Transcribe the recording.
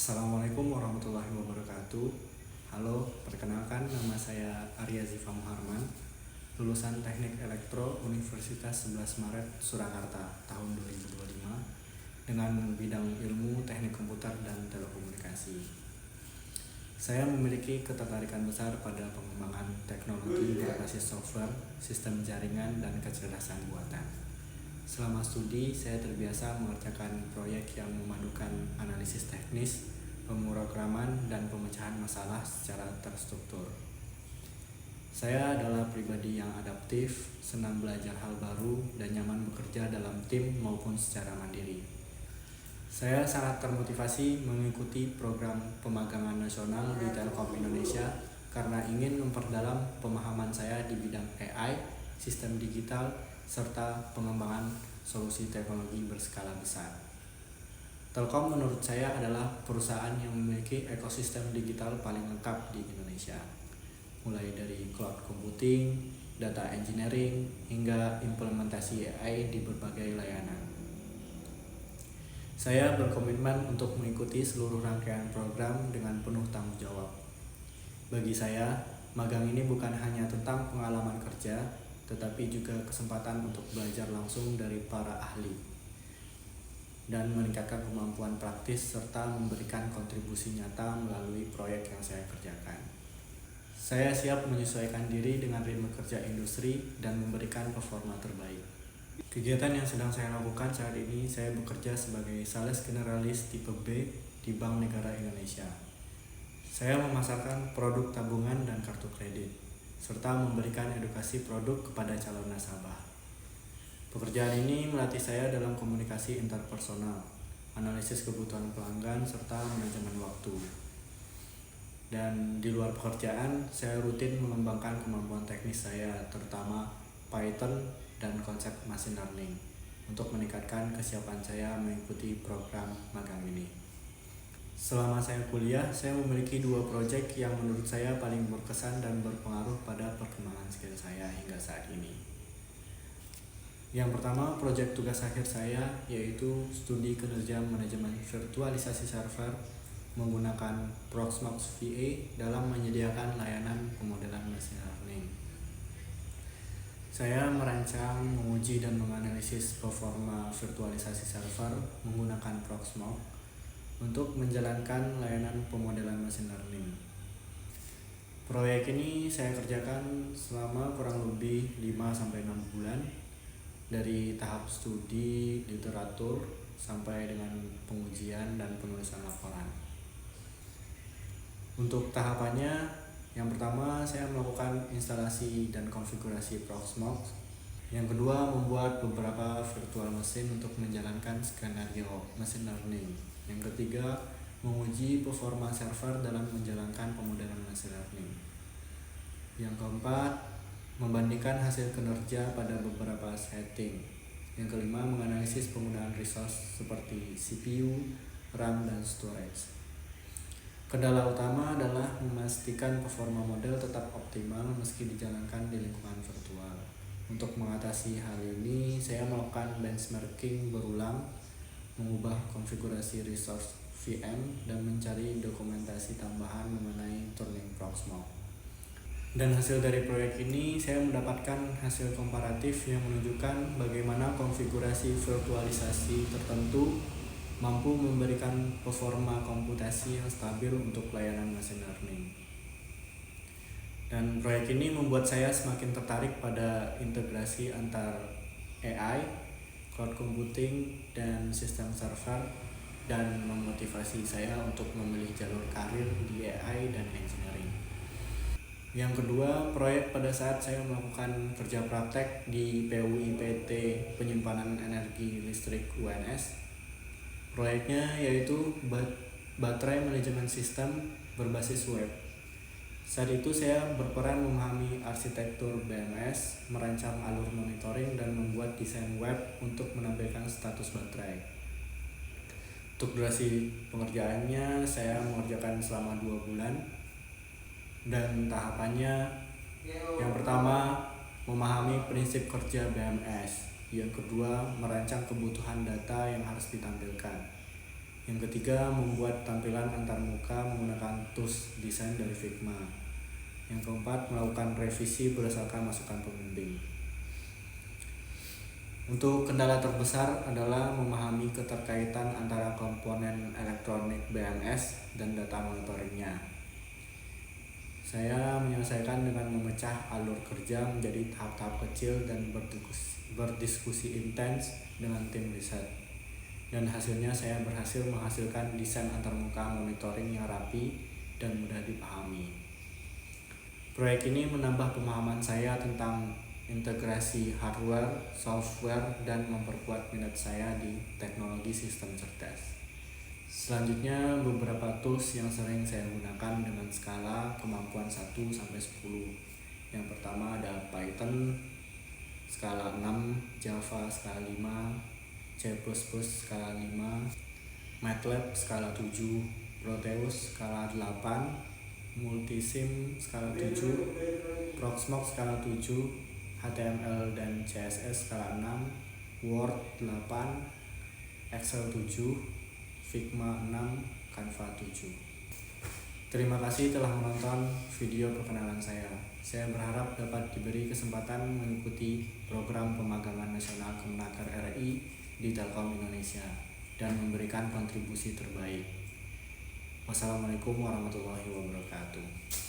Assalamualaikum warahmatullahi wabarakatuh. Halo, perkenalkan nama saya Arya Ziva Muharman, lulusan Teknik Elektro Universitas 11 Maret Surakarta tahun 2025 dengan bidang ilmu teknik komputer dan telekomunikasi. Saya memiliki ketertarikan besar pada pengembangan teknologi berbasis software, sistem jaringan, dan kecerdasan buatan. Selama studi, saya terbiasa mengerjakan proyek yang memadukan analisis teknis, pemrograman, dan pemecahan masalah secara terstruktur. Saya adalah pribadi yang adaptif, senang belajar hal baru, dan nyaman bekerja dalam tim maupun secara mandiri. Saya sangat termotivasi mengikuti program pemagangan nasional di Telkom Indonesia karena ingin memperdalam pemahaman saya di bidang AI, sistem digital, serta pengembangan solusi teknologi berskala besar. Telkom menurut saya adalah perusahaan yang memiliki ekosistem digital paling lengkap di Indonesia, mulai dari cloud computing, data engineering, hingga implementasi AI di berbagai layanan. Saya berkomitmen untuk mengikuti seluruh rangkaian program dengan penuh tanggung jawab. Bagi saya, magang ini bukan hanya tentang pengalaman kerja, tetapi juga kesempatan untuk belajar langsung dari para ahli dan meningkatkan kemampuan praktis serta memberikan kontribusi nyata melalui proyek yang saya kerjakan. Saya siap menyesuaikan diri dengan ritme kerja industri dan memberikan performa terbaik. Kegiatan yang sedang saya lakukan saat ini, saya bekerja sebagai sales generalis tipe B di Bank Negara Indonesia. Saya memasarkan produk tabungan dan kartu kredit, serta memberikan edukasi produk kepada calon nasabah. Pekerjaan ini melatih saya dalam komunikasi interpersonal, analisis kebutuhan pelanggan, serta manajemen waktu. Dan di luar pekerjaan, saya rutin mengembangkan kemampuan teknis saya, terutama Python dan konsep machine learning, untuk meningkatkan kesiapan saya mengikuti program magang ini. Selama saya kuliah, saya memiliki 2 proyek yang menurut saya paling berkesan dan berpengaruh pada perkembangan skill saya hingga saat ini. Yang pertama, proyek tugas akhir saya yaitu studi kinerja manajemen virtualisasi server menggunakan Proxmox VA dalam menyediakan layanan pemodelan machine learning. Saya merancang, menguji, dan menganalisis performa virtualisasi server menggunakan Proxmox untuk menjalankan layanan pemodelan machine learning. Proyek ini saya kerjakan selama kurang lebih 5-6 bulan, dari tahap studi literatur sampai dengan pengujian dan penulisan laporan. Untuk tahapannya, yang pertama saya melakukan instalasi dan konfigurasi Proxmox. Yang kedua, membuat beberapa virtual mesin untuk menjalankan skenario machine learning. Yang ketiga, menguji performa server dalam menjalankan pemodelan machine learning. Yang keempat, membandingkan hasil kinerja pada beberapa setting. Yang kelima, menganalisis penggunaan resource seperti CPU, RAM, dan storage. Kendala utama adalah memastikan performa model tetap optimal meski dijalankan di lingkungan virtual. Untuk mengatasi hal ini, saya melakukan benchmarking berulang, mengubah konfigurasi resource VM, dan mencari dokumentasi tambahan mengenai tuning Proxmox. Dan hasil dari proyek ini, saya mendapatkan hasil komparatif yang menunjukkan bagaimana konfigurasi virtualisasi tertentu mampu memberikan performa komputasi yang stabil untuk layanan machine learning. Dan proyek ini membuat saya semakin tertarik pada integrasi antar AI, cloud computing, dan sistem server, dan memotivasi saya untuk memilih jalur karir di AI dan engineering. Yang kedua, proyek pada saat saya melakukan kerja praktek di PUI PT Penyimpanan Energi Listrik UNS. Proyeknya yaitu baterai manajemen sistem berbasis web. Saat itu saya berperan memahami arsitektur BMS, merancang alur monitoring, dan membuat desain web untuk menampilkan status baterai. Untuk durasi pengerjaannya, saya mengerjakan selama 2 bulan. Dan tahapannya, yang pertama, memahami prinsip kerja BMS. Yang kedua, merancang kebutuhan data yang harus ditampilkan. Yang ketiga, membuat tampilan antarmuka menggunakan tools desain dari Figma. Yang keempat, melakukan revisi berdasarkan masukan pembimbing. Untuk kendala terbesar adalah memahami keterkaitan antara komponen elektronik BMS dan data monitoringnya. Saya menyelesaikan dengan memecah alur kerja menjadi tahap-tahap kecil dan berdiskusi intens dengan tim riset. Dan hasilnya saya berhasil menghasilkan desain antarmuka monitoring yang rapi dan mudah dipahami. Proyek ini menambah pemahaman saya tentang integrasi hardware, software, dan memperkuat minat saya di teknologi sistem cerdas. Selanjutnya, beberapa tools yang sering saya gunakan dengan skala kemampuan 1-10. Yang pertama ada Python skala 6, Java skala 5, C++ skala 5, MATLAB skala 7, Proteus skala 8, Multisim skala 7, Proxmox skala 7, HTML dan CSS skala 6, Word 8, Excel 7, Figma 6, Canva 7. Terima kasih telah menonton video perkenalan saya. Saya berharap dapat diberi kesempatan mengikuti program pemagangan nasional Kemenaker RI di Telkom Indonesia dan memberikan kontribusi terbaik. Wassalamualaikum warahmatullahi wabarakatuh.